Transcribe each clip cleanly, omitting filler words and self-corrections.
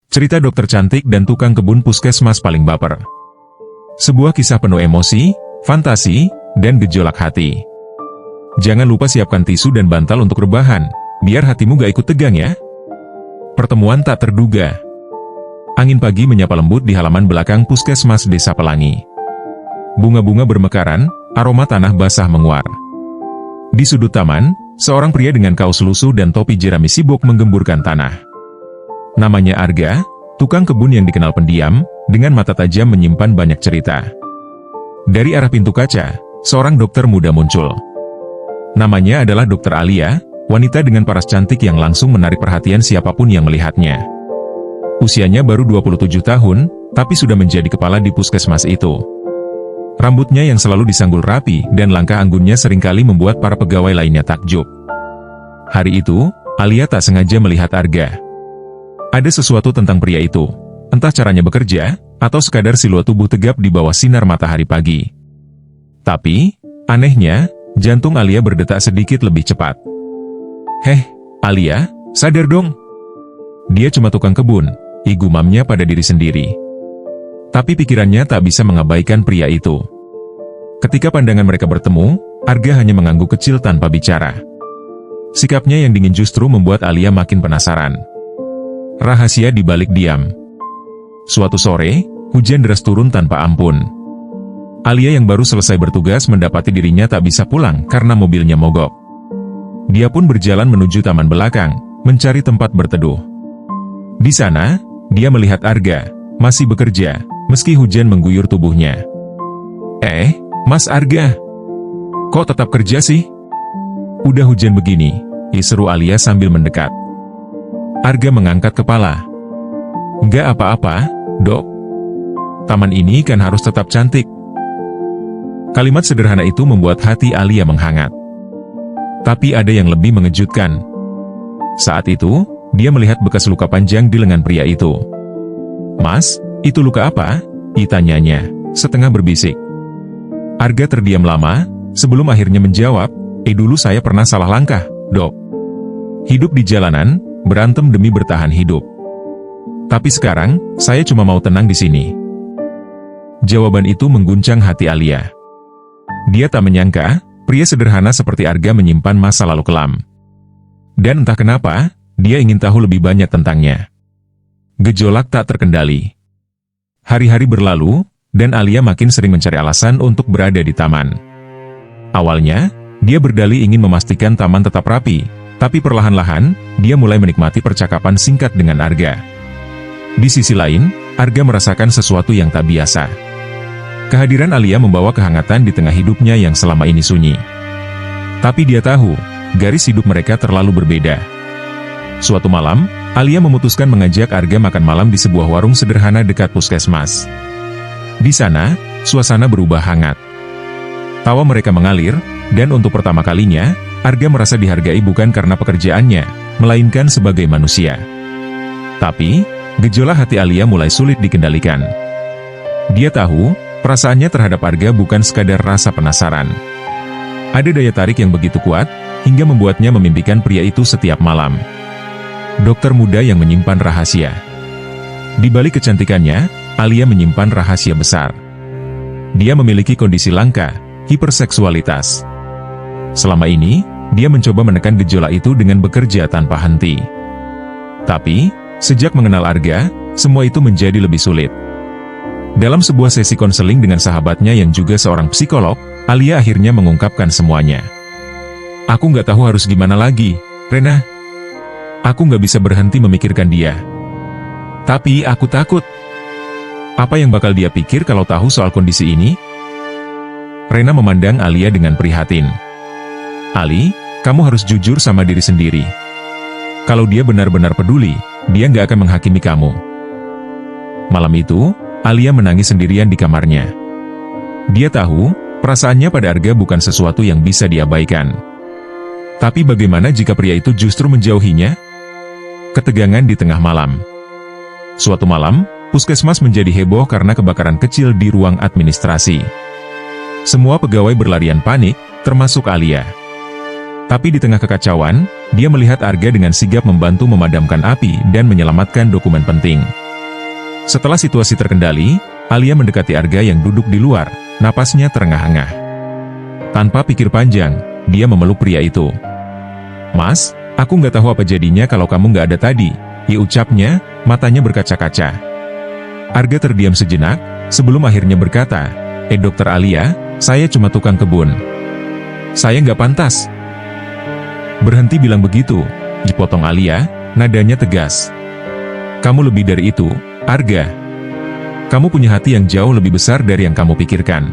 Cerita dokter cantik dan tukang kebun puskesmas paling baper. Sebuah kisah penuh emosi, fantasi, dan gejolak hati. Jangan lupa siapkan tisu dan bantal untuk rebahan, biar hatimu gak ikut tegang ya. Pertemuan tak terduga. Angin pagi menyapa lembut di halaman belakang puskesmas Desa Pelangi. Bunga-bunga bermekaran, aroma tanah basah menguar. Di sudut taman, seorang pria dengan kaos lusuh dan topi jerami sibuk menggemburkan tanah. Namanya Arga, tukang kebun yang dikenal pendiam, dengan mata tajam menyimpan banyak cerita. Dari arah pintu kaca, seorang dokter muda muncul. Namanya adalah Dokter Alia, wanita dengan paras cantik yang langsung menarik perhatian siapapun yang melihatnya. Usianya baru 27 tahun, tapi sudah menjadi kepala di puskesmas itu. Rambutnya yang selalu disanggul rapi dan langkah anggunnya seringkali membuat para pegawai lainnya takjub. Hari itu, Alia tak sengaja melihat Arga. Ada sesuatu tentang pria itu, entah caranya bekerja, atau sekadar siluet tubuh tegap di bawah sinar matahari pagi. Tapi, anehnya, jantung Alia berdetak sedikit lebih cepat. "Heh, Alia, sadar dong. Dia cuma tukang kebun," gumamnya pada diri sendiri. Tapi pikirannya tak bisa mengabaikan pria itu. Ketika pandangan mereka bertemu, Arga hanya mengangguk kecil tanpa bicara. Sikapnya yang dingin justru membuat Alia makin penasaran. Rahasia di balik diam. Suatu sore, hujan deras turun tanpa ampun. Alia yang baru selesai bertugas mendapati dirinya tak bisa pulang karena mobilnya mogok. Dia pun berjalan menuju taman belakang, mencari tempat berteduh. Di sana, dia melihat Arga, masih bekerja, meski hujan mengguyur tubuhnya. Mas Arga, kok tetap kerja sih? Udah hujan begini, seru Alia sambil mendekat. Arga mengangkat kepala. "Nggak apa-apa, Dok. Taman ini kan harus tetap cantik." Kalimat sederhana itu membuat hati Alia menghangat. Tapi ada yang lebih mengejutkan. Saat itu, dia melihat bekas luka panjang di lengan pria itu. "Mas, itu luka apa?" tanyanya, setengah berbisik. Arga terdiam lama, sebelum akhirnya menjawab, Dulu saya pernah salah langkah, Dok. Hidup di jalanan, berantem demi bertahan hidup. Tapi sekarang, saya cuma mau tenang di sini." Jawaban itu mengguncang hati Alia. Dia tak menyangka, pria sederhana seperti Arga menyimpan masa lalu kelam. Dan entah kenapa, dia ingin tahu lebih banyak tentangnya. Gejolak tak terkendali. Hari-hari berlalu, dan Alia makin sering mencari alasan untuk berada di taman. Awalnya, dia berdalih ingin memastikan taman tetap rapi, tapi perlahan-lahan, dia mulai menikmati percakapan singkat dengan Arga. Di sisi lain, Arga merasakan sesuatu yang tak biasa. Kehadiran Alia membawa kehangatan di tengah hidupnya yang selama ini sunyi. Tapi dia tahu, garis hidup mereka terlalu berbeda. Suatu malam, Alia memutuskan mengajak Arga makan malam di sebuah warung sederhana dekat puskesmas. Di sana, suasana berubah hangat. Tawa mereka mengalir, dan untuk pertama kalinya, Arga merasa dihargai bukan karena pekerjaannya, melainkan sebagai manusia. Tapi, gejolak hati Alia mulai sulit dikendalikan. Dia tahu, perasaannya terhadap Arga bukan sekadar rasa penasaran. Ada daya tarik yang begitu kuat, hingga membuatnya memimpikan pria itu setiap malam. Dokter muda yang menyimpan rahasia. Di balik kecantikannya, Alia menyimpan rahasia besar. Dia memiliki kondisi langka, hiperseksualitas. Selama ini, dia mencoba menekan gejolak itu dengan bekerja tanpa henti. Tapi, sejak mengenal Arga, semua itu menjadi lebih sulit. Dalam sebuah sesi konseling dengan sahabatnya yang juga seorang psikolog, Alia akhirnya mengungkapkan semuanya. "Aku nggak tahu harus gimana lagi, Rena. Aku nggak bisa berhenti memikirkan dia. Tapi aku takut. Apa yang bakal dia pikir kalau tahu soal kondisi ini?" Rena memandang Alia dengan prihatin. "Ali, kamu harus jujur sama diri sendiri. Kalau dia benar-benar peduli, dia nggak akan menghakimi kamu." Malam itu, Alia menangis sendirian di kamarnya. Dia tahu, perasaannya pada Arga bukan sesuatu yang bisa diabaikan. Tapi bagaimana jika pria itu justru menjauhinya? Ketegangan di tengah malam. Suatu malam, puskesmas menjadi heboh karena kebakaran kecil di ruang administrasi. Semua pegawai berlarian panik, termasuk Alia. Tapi di tengah kekacauan, dia melihat Arga dengan sigap membantu memadamkan api dan menyelamatkan dokumen penting. Setelah situasi terkendali, Alia mendekati Arga yang duduk di luar, napasnya terengah-engah. Tanpa pikir panjang, dia memeluk pria itu. "Mas, aku nggak tahu apa jadinya kalau kamu nggak ada tadi," ucapnya, matanya berkaca-kaca. Arga terdiam sejenak, sebelum akhirnya berkata, Dokter Alia, saya cuma tukang kebun. Saya nggak pantas." "Berhenti bilang begitu," dipotong Alia, nadanya tegas. "Kamu lebih dari itu, Arga. Kamu punya hati yang jauh lebih besar dari yang kamu pikirkan."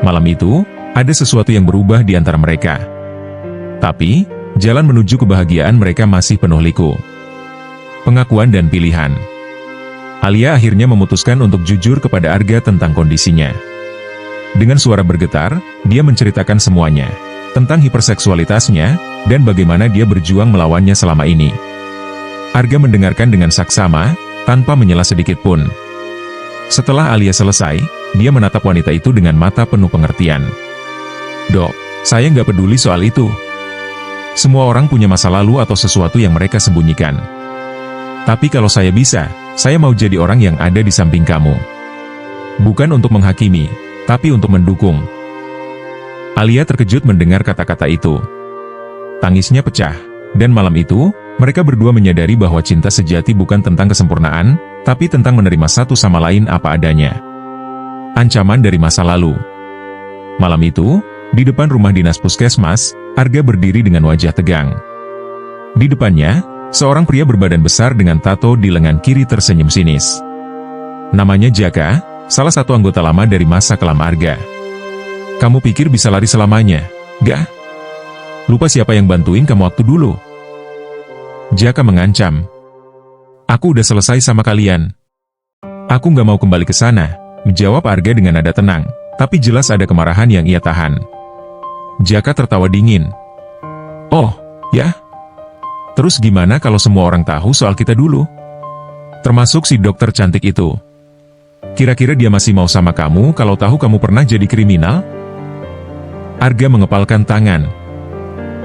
Malam itu, ada sesuatu yang berubah di antara mereka. Tapi, jalan menuju kebahagiaan mereka masih penuh liku. Pengakuan dan pilihan. Alia akhirnya memutuskan untuk jujur kepada Arga tentang kondisinya. Dengan suara bergetar, dia menceritakan semuanya. Tentang hiperseksualitasnya, dan bagaimana dia berjuang melawannya selama ini. Arga mendengarkan dengan saksama, tanpa menyela sedikit pun. Setelah Alia selesai, dia menatap wanita itu dengan mata penuh pengertian. "Dok, saya nggak peduli soal itu. Semua orang punya masa lalu atau sesuatu yang mereka sembunyikan. Tapi kalau saya bisa, saya mau jadi orang yang ada di samping kamu. Bukan untuk menghakimi, tapi untuk mendukung." Alia terkejut mendengar kata-kata itu. Tangisnya pecah, dan malam itu, mereka berdua menyadari bahwa cinta sejati bukan tentang kesempurnaan, tapi tentang menerima satu sama lain apa adanya. Ancaman dari masa lalu. Malam itu, di depan rumah dinas puskesmas, Arga berdiri dengan wajah tegang. Di depannya, seorang pria berbadan besar dengan tato di lengan kiri tersenyum sinis. Namanya Jaka, salah satu anggota lama dari masa kelam Arga. "Kamu pikir bisa lari selamanya? Gak? Lupa siapa yang bantuin kamu waktu dulu?" Jaka mengancam. "Aku udah selesai sama kalian. Aku nggak mau kembali ke sana," menjawab Arga dengan nada tenang, tapi jelas ada kemarahan yang ia tahan. Jaka tertawa dingin. "Oh, ya? Terus gimana kalau semua orang tahu soal kita dulu? Termasuk si dokter cantik itu. Kira-kira dia masih mau sama kamu kalau tahu kamu pernah jadi kriminal?" Arga mengepalkan tangan.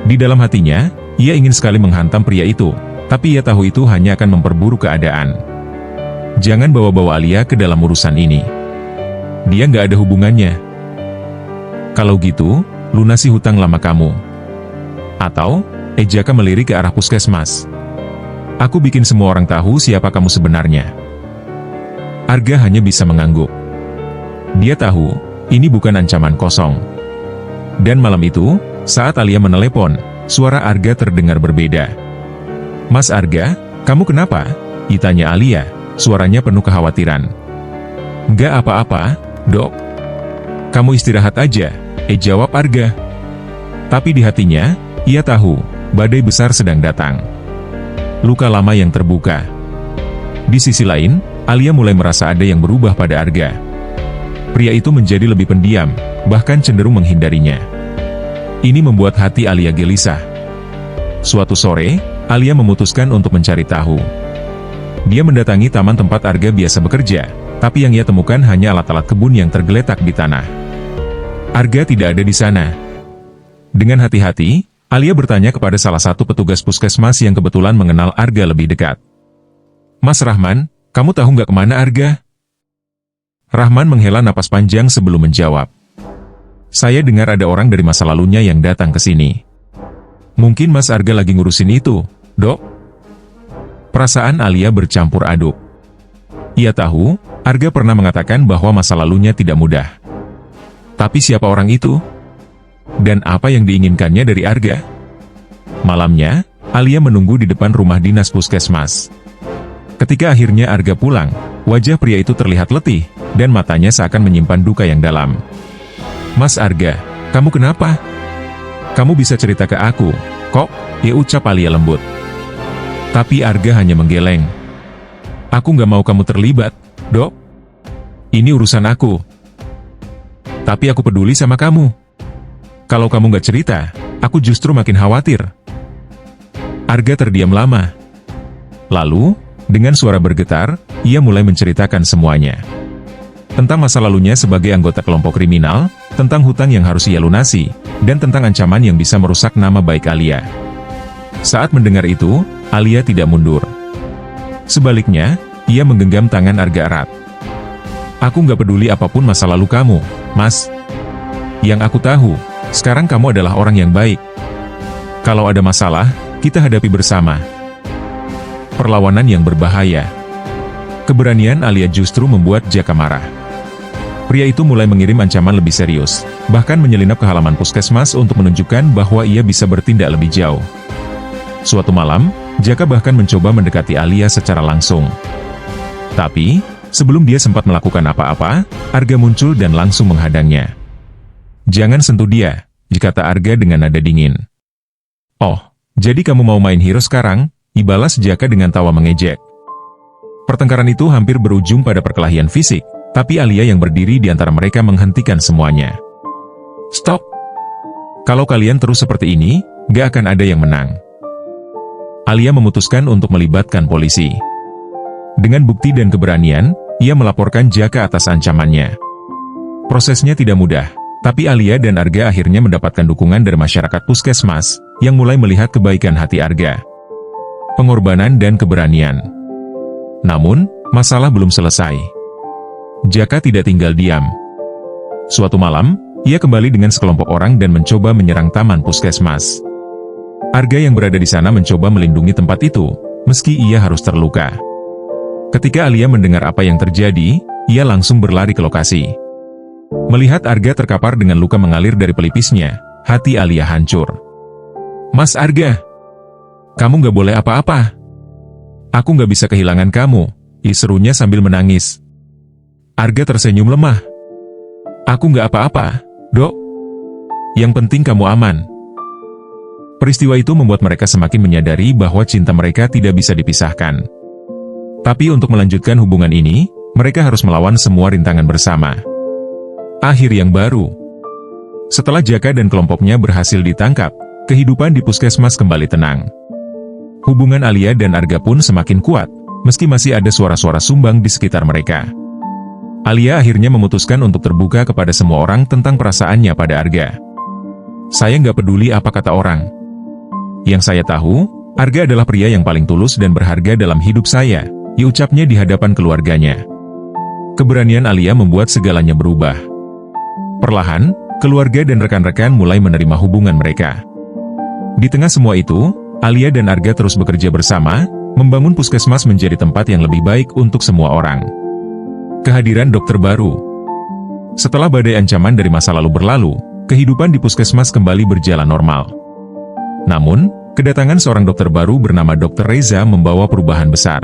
Di dalam hatinya, ia ingin sekali menghantam pria itu, tapi ia tahu itu hanya akan memperburuk keadaan. Jangan bawa-bawa Alia ke dalam urusan ini. Dia nggak ada hubungannya. Kalau gitu, lunasi hutang lama kamu. Atau, Jaka melirik ke arah puskesmas. "Aku bikin semua orang tahu siapa kamu sebenarnya." Arga hanya bisa mengangguk. Dia tahu, ini bukan ancaman kosong. Dan malam itu, saat Alia menelepon, suara Arga terdengar berbeda. "Mas Arga, kamu kenapa?" ditanya Alia, suaranya penuh kekhawatiran. "Nggak apa-apa, Dok. Kamu istirahat aja," jawab Arga. Tapi di hatinya, ia tahu, badai besar sedang datang. Luka lama yang terbuka. Di sisi lain, Alia mulai merasa ada yang berubah pada Arga. Pria itu menjadi lebih pendiam, bahkan cenderung menghindarinya. Ini membuat hati Alia gelisah. Suatu sore, Alia memutuskan untuk mencari tahu. Dia mendatangi taman tempat Arga biasa bekerja, tapi yang ia temukan hanya alat-alat kebun yang tergeletak di tanah. Arga tidak ada di sana. Dengan hati-hati, Alia bertanya kepada salah satu petugas puskesmas yang kebetulan mengenal Arga lebih dekat. "Mas Rahman, kamu tahu nggak kemana Arga?" Rahman menghela napas panjang sebelum menjawab. "Saya dengar ada orang dari masa lalunya yang datang ke sini. Mungkin Mas Arga lagi ngurusin itu, Dok." Perasaan Alia bercampur aduk. Ia tahu, Arga pernah mengatakan bahwa masa lalunya tidak mudah. Tapi siapa orang itu? Dan apa yang diinginkannya dari Arga? Malamnya, Alia menunggu di depan rumah dinas puskesmas. Ketika akhirnya Arga pulang, wajah pria itu terlihat letih, dan matanya seakan menyimpan duka yang dalam. "Mas Arga, kamu kenapa? Kamu bisa cerita ke aku, kok?" ucap Alia lembut. Tapi Arga hanya menggeleng. "Aku nggak mau kamu terlibat, Dok. Ini urusan aku. Tapi aku peduli sama kamu. Kalau kamu nggak cerita, aku justru makin khawatir." Arga terdiam lama. Lalu, dengan suara bergetar, ia mulai menceritakan semuanya. Tentang masa lalunya sebagai anggota kelompok kriminal, tentang hutang yang harus ia lunasi, dan tentang ancaman yang bisa merusak nama baik Alia. Saat mendengar itu, Alia tidak mundur. Sebaliknya, ia menggenggam tangan Arga erat. Aku nggak peduli apapun masa lalu kamu, Mas. Yang aku tahu, sekarang kamu adalah orang yang baik. Kalau ada masalah, kita hadapi bersama. Perlawanan yang berbahaya. Keberanian Alia justru membuat Jaka marah. Pria itu mulai mengirim ancaman lebih serius, bahkan menyelinap ke halaman puskesmas untuk menunjukkan bahwa ia bisa bertindak lebih jauh. Suatu malam, Jaka bahkan mencoba mendekati Alia secara langsung. Tapi, sebelum dia sempat melakukan apa-apa, Arga muncul dan langsung menghadangnya. Jangan sentuh dia, kata Arga dengan nada dingin. Oh, jadi kamu mau main hero sekarang? Ibalas Jaka dengan tawa mengejek. Pertengkaran itu hampir berujung pada perkelahian fisik, tapi Alia yang berdiri di antara mereka menghentikan semuanya. Stop! Kalau kalian terus seperti ini, gak akan ada yang menang. Alia memutuskan untuk melibatkan polisi. Dengan bukti dan keberanian, ia melaporkan Jaka atas ancamannya. Prosesnya tidak mudah, tapi Alia dan Arga akhirnya mendapatkan dukungan dari masyarakat puskesmas, yang mulai melihat kebaikan hati Arga. Pengorbanan dan keberanian. Namun, masalah belum selesai. Jaka tidak tinggal diam. Suatu malam, ia kembali dengan sekelompok orang dan mencoba menyerang taman puskesmas. Arga yang berada di sana mencoba melindungi tempat itu, meski ia harus terluka. Ketika Alia mendengar apa yang terjadi, ia langsung berlari ke lokasi. Melihat Arga terkapar dengan luka mengalir dari pelipisnya, hati Alia hancur. Mas Arga, kamu gak boleh apa-apa. Aku gak bisa kehilangan kamu, serunya sambil menangis. Arga tersenyum lemah. Aku gak apa-apa, Dok. Yang penting kamu aman. Peristiwa itu membuat mereka semakin menyadari bahwa cinta mereka tidak bisa dipisahkan. Tapi untuk melanjutkan hubungan ini, mereka harus melawan semua rintangan bersama. Akhir yang baru. Setelah Jaka dan kelompoknya berhasil ditangkap, kehidupan di puskesmas kembali tenang. Hubungan Alia dan Arga pun semakin kuat, meski masih ada suara-suara sumbang di sekitar mereka. Alia akhirnya memutuskan untuk terbuka kepada semua orang tentang perasaannya pada Arga. Saya nggak peduli apa kata orang. Yang saya tahu, Arga adalah pria yang paling tulus dan berharga dalam hidup saya, ucapnya di hadapan keluarganya. Keberanian Alia membuat segalanya berubah. Perlahan, keluarga dan rekan-rekan mulai menerima hubungan mereka. Di tengah semua itu, Alia dan Arga terus bekerja bersama, membangun puskesmas menjadi tempat yang lebih baik untuk semua orang. Kehadiran dokter baru. Setelah badai ancaman dari masa lalu berlalu, kehidupan di puskesmas kembali berjalan normal. Namun, kedatangan seorang dokter baru bernama Dr. Reza membawa perubahan besar.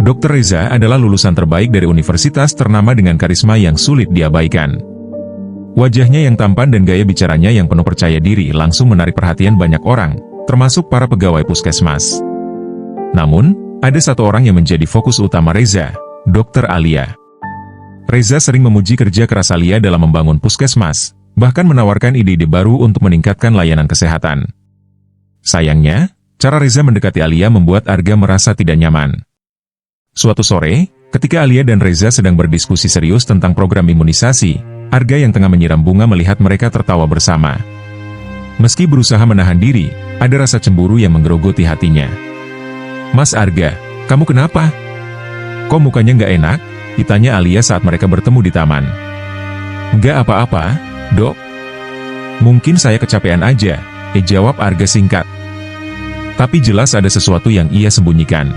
Dr. Reza adalah lulusan terbaik dari universitas ternama dengan karisma yang sulit diabaikan. Wajahnya yang tampan dan gaya bicaranya yang penuh percaya diri langsung menarik perhatian banyak orang, termasuk para pegawai puskesmas. Namun, ada satu orang yang menjadi fokus utama Reza, Dr. Alia. Reza sering memuji kerja keras Alia dalam membangun puskesmas, bahkan menawarkan ide-ide baru untuk meningkatkan layanan kesehatan. Sayangnya, cara Reza mendekati Alia membuat Arga merasa tidak nyaman. Suatu sore, ketika Alia dan Reza sedang berdiskusi serius tentang program imunisasi, Arga yang tengah menyiram bunga melihat mereka tertawa bersama. Meski berusaha menahan diri, ada rasa cemburu yang menggerogoti hatinya. Mas Arga, kamu kenapa? Kok mukanya nggak enak? Ditanya Alia saat mereka bertemu di taman. Nggak apa-apa, Dok. Mungkin saya kecapean aja, jawab Arga singkat. Tapi jelas ada sesuatu yang ia sembunyikan.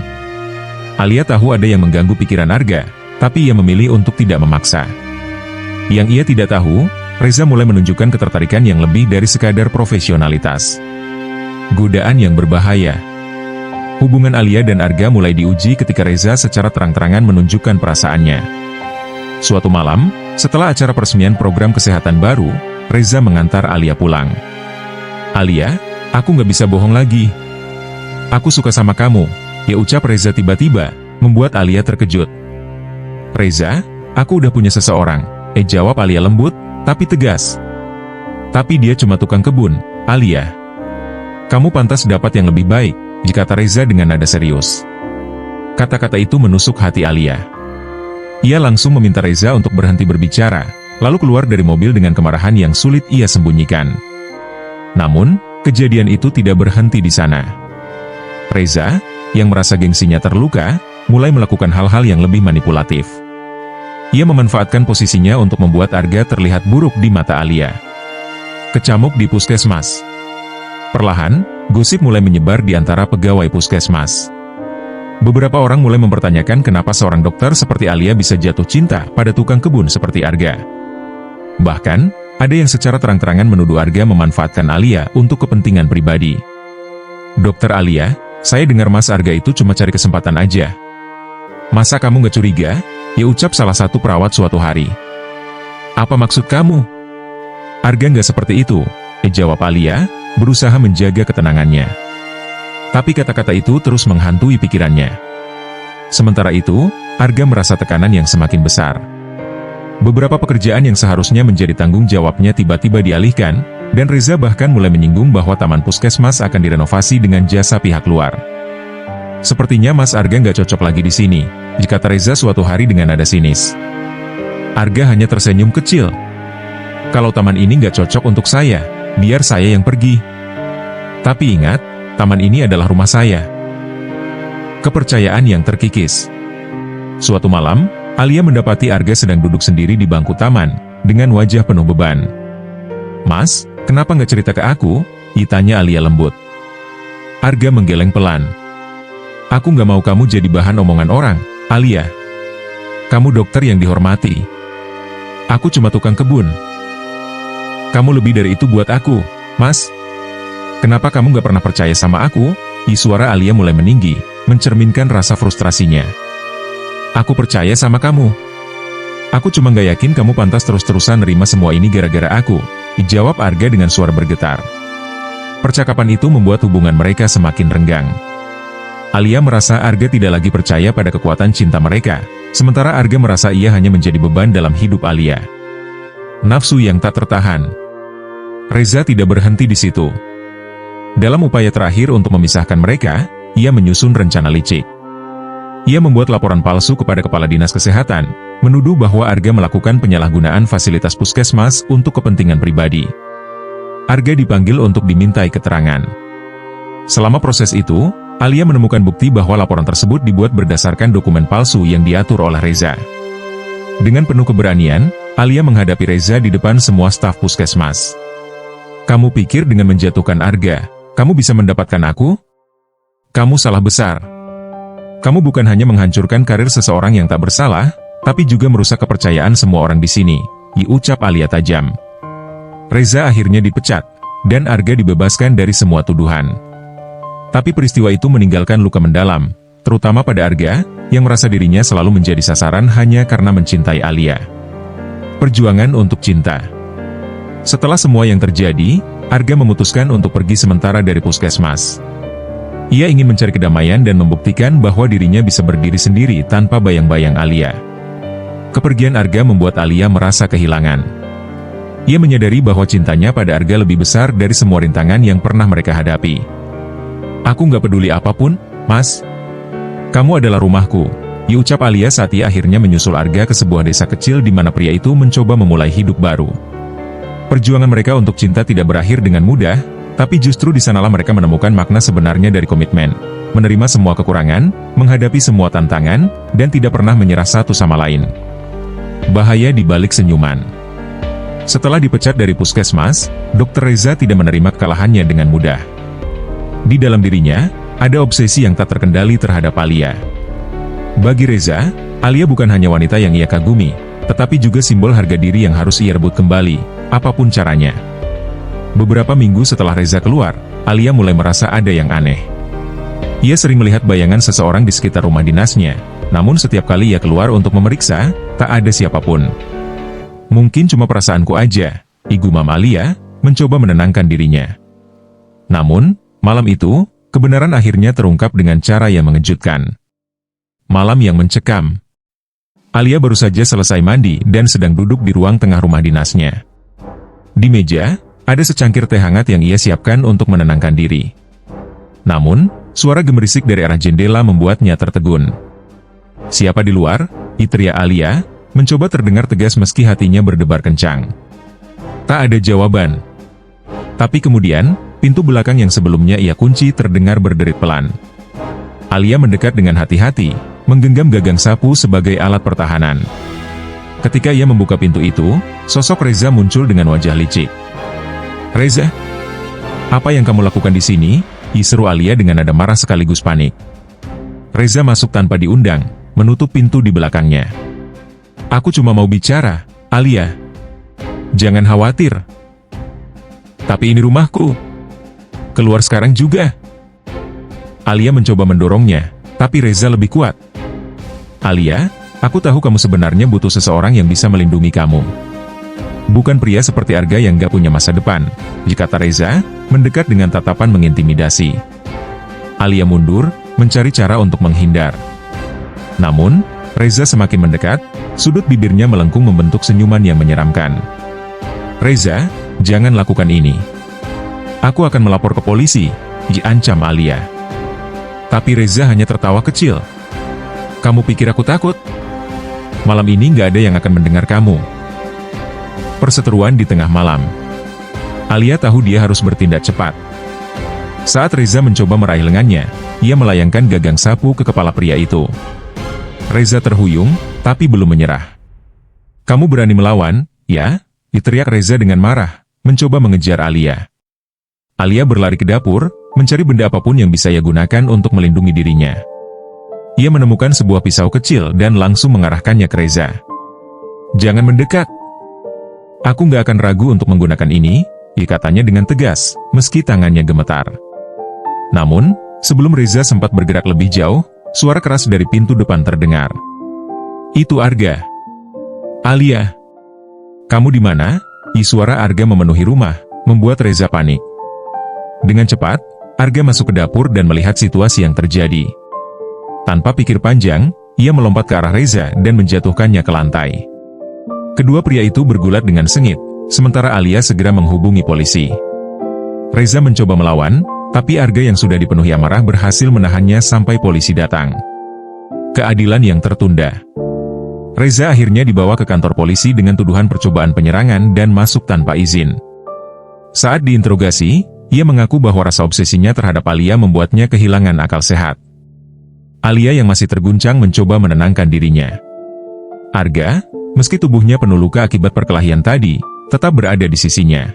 Alia tahu ada yang mengganggu pikiran Arga, tapi ia memilih untuk tidak memaksa. Yang ia tidak tahu, Reza mulai menunjukkan ketertarikan yang lebih dari sekadar profesionalitas. Godaan yang berbahaya. Hubungan Alia dan Arga mulai diuji ketika Reza secara terang-terangan menunjukkan perasaannya. Suatu malam, setelah acara peresmian program kesehatan baru, Reza mengantar Alia pulang. Alia, aku nggak bisa bohong lagi. Aku suka sama kamu, ucap Reza tiba-tiba, membuat Alia terkejut. Reza, aku udah punya seseorang, jawab Alia lembut, tapi tegas. Tapi dia cuma tukang kebun, Alia. Kamu pantas dapat yang lebih baik, kata Reza dengan nada serius. Kata-kata itu menusuk hati Alia. Ia langsung meminta Reza untuk berhenti berbicara, lalu keluar dari mobil dengan kemarahan yang sulit ia sembunyikan. Namun, kejadian itu tidak berhenti di sana. Reza, yang merasa gengsinya terluka, mulai melakukan hal-hal yang lebih manipulatif. Ia memanfaatkan posisinya untuk membuat Arga terlihat buruk di mata Alia. Kecamuk di puskesmas. Perlahan, gosip mulai menyebar di antara pegawai puskesmas. Beberapa orang mulai mempertanyakan kenapa seorang dokter seperti Alia bisa jatuh cinta pada tukang kebun seperti Arga. Bahkan, ada yang secara terang-terangan menuduh Arga memanfaatkan Alia untuk kepentingan pribadi. "Dokter Alia, saya dengar Mas Arga itu cuma cari kesempatan aja. Masa kamu nggak curiga?" Ya ucap salah satu perawat suatu hari. "Apa maksud kamu?" "Arga nggak seperti itu," jawab Alia, berusaha menjaga ketenangannya. Tapi kata-kata itu terus menghantui pikirannya. Sementara itu, Arga merasa tekanan yang semakin besar. Beberapa pekerjaan yang seharusnya menjadi tanggung jawabnya tiba-tiba dialihkan, dan Reza bahkan mulai menyinggung bahwa taman puskesmas akan direnovasi dengan jasa pihak luar. "Sepertinya Mas Arga nggak cocok lagi di sini," kata Reza suatu hari dengan nada sinis. Arga hanya tersenyum kecil. "Kalau taman ini nggak cocok untuk saya, biar saya yang pergi. Tapi ingat, taman ini adalah rumah saya." Kepercayaan yang terkikis. Suatu malam, Alia mendapati Arga sedang duduk sendiri di bangku taman, dengan wajah penuh beban. "Mas, kenapa nggak cerita ke aku?" tanya Alia lembut. Arga menggeleng pelan. "Aku nggak mau kamu jadi bahan omongan orang, Alia. Kamu dokter yang dihormati. Aku cuma tukang kebun. Kamu lebih dari itu buat aku, Mas. Kenapa kamu nggak pernah percaya sama aku?" Suara Alia mulai meninggi, mencerminkan rasa frustrasinya. "Aku percaya sama kamu. Aku cuma nggak yakin kamu pantas terus-terusan nerima semua ini gara-gara aku," jawab Arga dengan suara bergetar. Percakapan itu membuat hubungan mereka semakin renggang. Alia merasa Arga tidak lagi percaya pada kekuatan cinta mereka, sementara Arga merasa ia hanya menjadi beban dalam hidup Alia. Nafsu yang tak tertahan. Reza tidak berhenti di situ. Dalam upaya terakhir untuk memisahkan mereka, ia menyusun rencana licik. Ia membuat laporan palsu kepada Kepala Dinas Kesehatan, menuduh bahwa Arga melakukan penyalahgunaan fasilitas puskesmas untuk kepentingan pribadi. Arga dipanggil untuk dimintai keterangan. Selama proses itu, Alia menemukan bukti bahwa laporan tersebut dibuat berdasarkan dokumen palsu yang diatur oleh Reza. Dengan penuh keberanian, Alia menghadapi Reza di depan semua staf puskesmas. "Kamu pikir dengan menjatuhkan Arga, kamu bisa mendapatkan aku? Kamu salah besar. Kamu bukan hanya menghancurkan karir seseorang yang tak bersalah, tapi juga merusak kepercayaan semua orang di sini," ucap Alia tajam. Reza akhirnya dipecat, dan Arga dibebaskan dari semua tuduhan. Tapi peristiwa itu meninggalkan luka mendalam, terutama pada Arga, yang merasa dirinya selalu menjadi sasaran hanya karena mencintai Alia. Perjuangan untuk cinta. Setelah semua yang terjadi, Arga memutuskan untuk pergi sementara dari puskesmas. Ia ingin mencari kedamaian dan membuktikan bahwa dirinya bisa berdiri sendiri tanpa bayang-bayang Alia. Kepergian Arga membuat Alia merasa kehilangan. Ia menyadari bahwa cintanya pada Arga lebih besar dari semua rintangan yang pernah mereka hadapi. "Aku nggak peduli apapun, Mas. Kamu adalah rumahku," ucap Alia saat ia akhirnya menyusul Arga ke sebuah desa kecil di mana pria itu mencoba memulai hidup baru. Perjuangan mereka untuk cinta tidak berakhir dengan mudah, tapi justru di sanalah mereka menemukan makna sebenarnya dari komitmen, menerima semua kekurangan, menghadapi semua tantangan, dan tidak pernah menyerah satu sama lain. Bahaya di balik senyuman. Setelah dipecat dari puskesmas, Dr. Reza tidak menerima kekalahannya dengan mudah. Di dalam dirinya, ada obsesi yang tak terkendali terhadap Alia. Bagi Reza, Alia bukan hanya wanita yang ia kagumi, tetapi juga simbol harga diri yang harus ia rebut kembali, apapun caranya. Beberapa minggu setelah Reza keluar, Alia mulai merasa ada yang aneh. Ia sering melihat bayangan seseorang di sekitar rumah dinasnya, namun setiap kali ia keluar untuk memeriksa, tak ada siapapun. "Mungkin cuma perasaanku aja," gumam Alia, mencoba menenangkan dirinya. Namun, malam itu, kebenaran akhirnya terungkap dengan cara yang mengejutkan. Malam yang mencekam. Alia baru saja selesai mandi dan sedang duduk di ruang tengah rumah dinasnya. Di meja, ada secangkir teh hangat yang ia siapkan untuk menenangkan diri. Namun, suara gemerisik dari arah jendela membuatnya tertegun. "Siapa di luar?" teriak Alia, mencoba terdengar tegas meski hatinya berdebar kencang. Tak ada jawaban. Tapi kemudian, pintu belakang yang sebelumnya ia kunci terdengar berderit pelan. Alia mendekat dengan hati-hati, menggenggam gagang sapu sebagai alat pertahanan. Ketika ia membuka pintu itu, sosok Reza muncul dengan wajah licik. "Reza, apa yang kamu lakukan di sini?" Seru Alia dengan nada marah sekaligus panik. Reza masuk tanpa diundang, menutup pintu di belakangnya. "Aku cuma mau bicara, Alia. Jangan khawatir. Tapi ini rumahku. Keluar sekarang juga." Alia mencoba mendorongnya, tapi Reza lebih kuat. "Alia, aku tahu kamu sebenarnya butuh seseorang yang bisa melindungi kamu. Bukan pria seperti Arga yang gak punya masa depan," kata Reza, mendekat dengan tatapan mengintimidasi. Alia mundur, mencari cara untuk menghindar. Namun, Reza semakin mendekat, sudut bibirnya melengkung membentuk senyuman yang menyeramkan. "Reza, jangan lakukan ini. Aku akan melapor ke polisi," diancam Alia. Tapi Reza hanya tertawa kecil. "Kamu pikir aku takut? Malam ini nggak ada yang akan mendengar kamu." Perseteruan di tengah malam. Alia tahu dia harus bertindak cepat. Saat Reza mencoba meraih lengannya, ia melayangkan gagang sapu ke kepala pria itu. Reza terhuyung, tapi belum menyerah. "Kamu berani melawan, ya?" Teriak Reza dengan marah, mencoba mengejar Alia. Alia berlari ke dapur, mencari benda apapun yang bisa ia gunakan untuk melindungi dirinya. Ia menemukan sebuah pisau kecil dan langsung mengarahkannya ke Reza. "Jangan mendekat. Aku nggak akan ragu untuk menggunakan ini," katanya dengan tegas, meski tangannya gemetar. Namun, sebelum Reza sempat bergerak lebih jauh, suara keras dari pintu depan terdengar. "Itu Arga." "Alia, kamu di mana?" Suara Arga memenuhi rumah, membuat Reza panik. Dengan cepat, Arga masuk ke dapur dan melihat situasi yang terjadi. Tanpa pikir panjang, ia melompat ke arah Reza dan menjatuhkannya ke lantai. Kedua pria itu bergulat dengan sengit, sementara Alia segera menghubungi polisi. Reza mencoba melawan, tapi Arga yang sudah dipenuhi amarah berhasil menahannya sampai polisi datang. Keadilan yang tertunda. Reza akhirnya dibawa ke kantor polisi dengan tuduhan percobaan penyerangan dan masuk tanpa izin. Saat diinterogasi, ia mengaku bahwa rasa obsesinya terhadap Alia membuatnya kehilangan akal sehat. Alia yang masih terguncang mencoba menenangkan dirinya. Arga, meski tubuhnya penuh luka akibat perkelahian tadi, tetap berada di sisinya.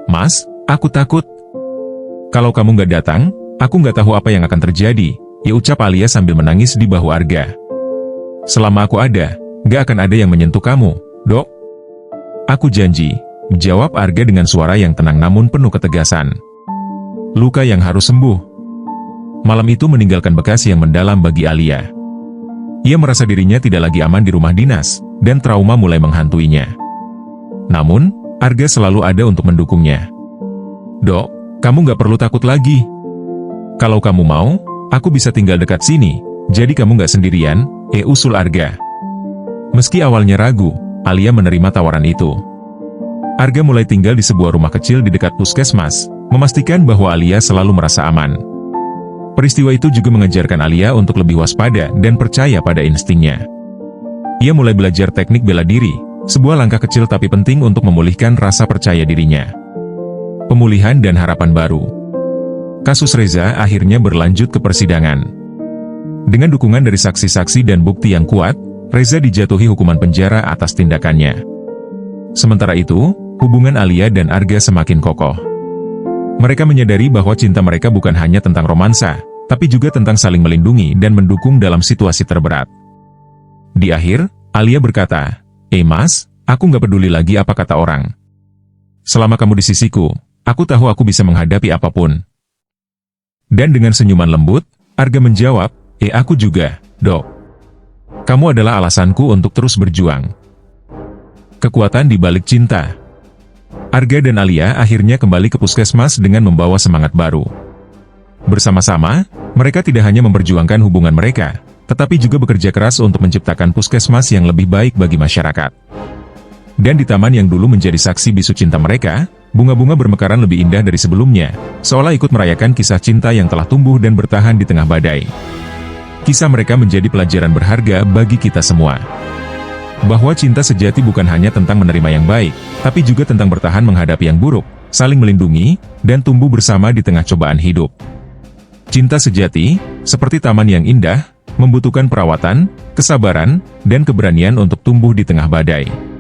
"Mas, aku takut. Kalau kamu nggak datang, aku nggak tahu apa yang akan terjadi," ucap Alia sambil menangis di bahu Arga. "Selama aku ada, nggak akan ada yang menyentuh kamu, Dok." "Aku janji," jawab Arga dengan suara yang tenang namun penuh ketegasan. Luka yang harus sembuh. Malam itu meninggalkan bekas yang mendalam bagi Alia. Ia merasa dirinya tidak lagi aman di rumah dinas, dan trauma mulai menghantuinya. Namun, Arga selalu ada untuk mendukungnya. "Dok, kamu nggak perlu takut lagi. Kalau kamu mau, aku bisa tinggal dekat sini, jadi kamu nggak sendirian," usul Arga. Meski awalnya ragu, Alia menerima tawaran itu. Arga mulai tinggal di sebuah rumah kecil di dekat puskesmas, memastikan bahwa Alia selalu merasa aman. Peristiwa itu juga mengajarkan Alia untuk lebih waspada dan percaya pada instingnya. Ia mulai belajar teknik bela diri, sebuah langkah kecil tapi penting untuk memulihkan rasa percaya dirinya. Pemulihan dan harapan baru. Kasus Reza akhirnya berlanjut ke persidangan. Dengan dukungan dari saksi-saksi dan bukti yang kuat, Reza dijatuhi hukuman penjara atas tindakannya. Sementara itu, hubungan Alia dan Arga semakin kokoh. Mereka menyadari bahwa cinta mereka bukan hanya tentang romansa, tapi juga tentang saling melindungi dan mendukung dalam situasi terberat. Di akhir, Alia berkata, Mas, aku nggak peduli lagi apa kata orang. Selama kamu di sisiku, aku tahu aku bisa menghadapi apapun." Dan dengan senyuman lembut, Arga menjawab, aku juga, Dok. Kamu adalah alasanku untuk terus berjuang." Kekuatan di balik cinta. Arga dan Alia akhirnya kembali ke puskesmas dengan membawa semangat baru. Bersama-sama, mereka tidak hanya memperjuangkan hubungan mereka, tetapi juga bekerja keras untuk menciptakan puskesmas yang lebih baik bagi masyarakat. Dan di taman yang dulu menjadi saksi bisu cinta mereka, bunga-bunga bermekaran lebih indah dari sebelumnya, seolah ikut merayakan kisah cinta yang telah tumbuh dan bertahan di tengah badai. Kisah mereka menjadi pelajaran berharga bagi kita semua. bahwa cinta sejati bukan hanya tentang menerima yang baik, tapi juga tentang bertahan menghadapi yang buruk, saling melindungi, dan tumbuh bersama di tengah cobaan hidup. Cinta sejati, seperti taman yang indah, membutuhkan perawatan, kesabaran, dan keberanian untuk tumbuh di tengah badai.